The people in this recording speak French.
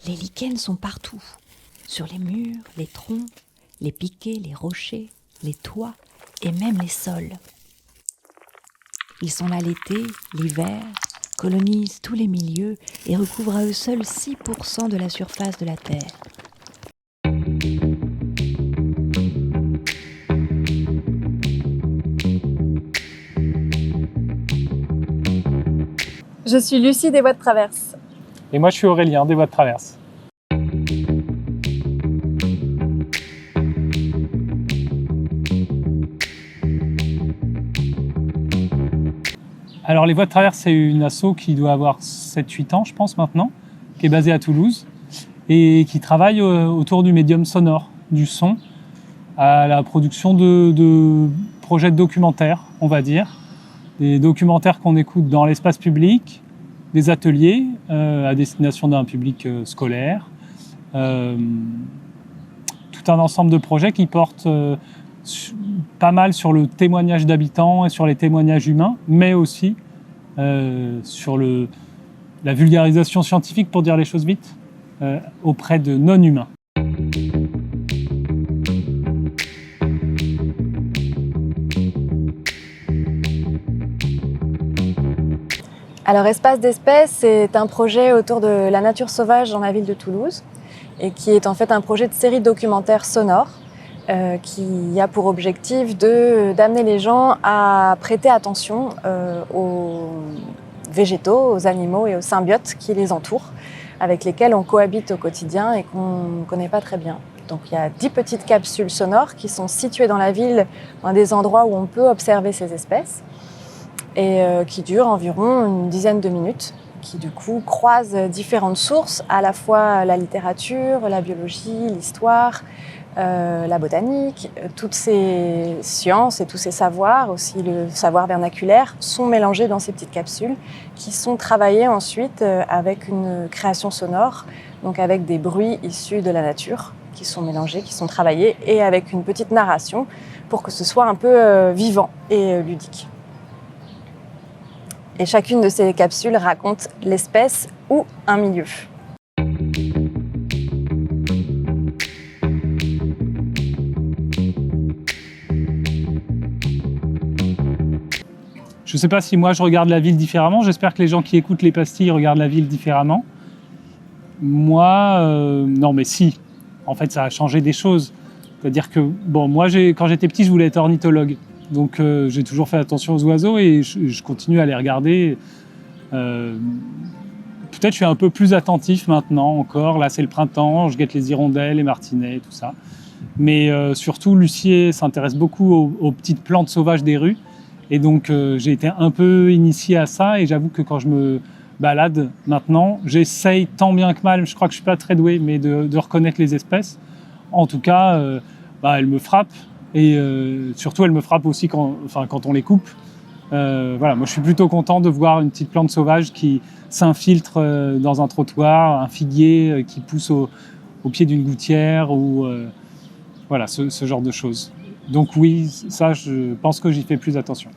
Les lichens sont partout, sur les murs, les troncs, les piquets, les rochers, les toits et même les sols. Ils sont là l'été, l'hiver, colonisent tous les milieux et recouvrent à eux seuls 6% de la surface de la Terre. Je suis Lucie des Bois de Traverse. Et moi, je suis Aurélien des Bois de Traverse. Alors, les Voies de Traverse, c'est une asso qui doit avoir 7-8 ans, je pense, maintenant, qui est basée à Toulouse et qui travaille autour du médium sonore, du son, à la production de projets de documentaires, on va dire. Des documentaires qu'on écoute dans l'espace public, des ateliers à destination d'un public scolaire, tout un ensemble de projets qui portent pas mal sur le témoignage d'habitants et sur les témoignages humains, mais aussi sur la vulgarisation scientifique, pour dire les choses vite, auprès de non-humains. Alors Espace d'espèces, c'est un projet autour de la nature sauvage dans la ville de Toulouse et qui est en fait un projet de série documentaire sonore qui a pour objectif d'amener les gens à prêter attention aux végétaux, aux animaux et aux symbiotes qui les entourent, avec lesquels on cohabite au quotidien et qu'on ne connaît pas très bien. Donc il y a 10 petites capsules sonores qui sont situées dans la ville, dans des endroits où on peut observer ces espèces, et qui durent environ une dizaine de minutes, qui du coup croisent différentes sources, à la fois la littérature, la biologie, l'histoire, la botanique, toutes ces sciences et tous ces savoirs, aussi le savoir vernaculaire, sont mélangés dans ces petites capsules qui sont travaillées ensuite avec une création sonore, donc avec des bruits issus de la nature qui sont mélangés, qui sont travaillés, et avec une petite narration pour que ce soit un peu vivant et ludique. Et chacune de ces capsules raconte l'espèce ou un milieu. Je ne sais pas si moi je regarde la ville différemment, j'espère que les gens qui écoutent les pastilles regardent la ville différemment. Moi, non mais si, en fait ça a changé des choses. C'est-à-dire que, bon, moi quand j'étais petit je voulais être ornithologue. Donc j'ai toujours fait attention aux oiseaux et je continue à les regarder. Peut-être je suis un peu plus attentif maintenant encore. Là c'est le printemps, je guette les hirondelles, les martinets, tout ça. Mais surtout Lucie s'intéresse beaucoup aux petites plantes sauvages des rues. Et donc j'ai été un peu initié à ça et j'avoue que quand je me balade maintenant, j'essaye tant bien que mal, je crois que je ne suis pas très doué, mais de reconnaître les espèces. En tout cas, elles me frappent. Et surtout, elle me frappe aussi quand on les coupe. Voilà, moi, je suis plutôt content de voir une petite plante sauvage qui s'infiltre dans un trottoir, un figuier qui pousse au pied d'une gouttière, ou voilà, ce genre de choses. Donc oui, ça, je pense que j'y fais plus attention.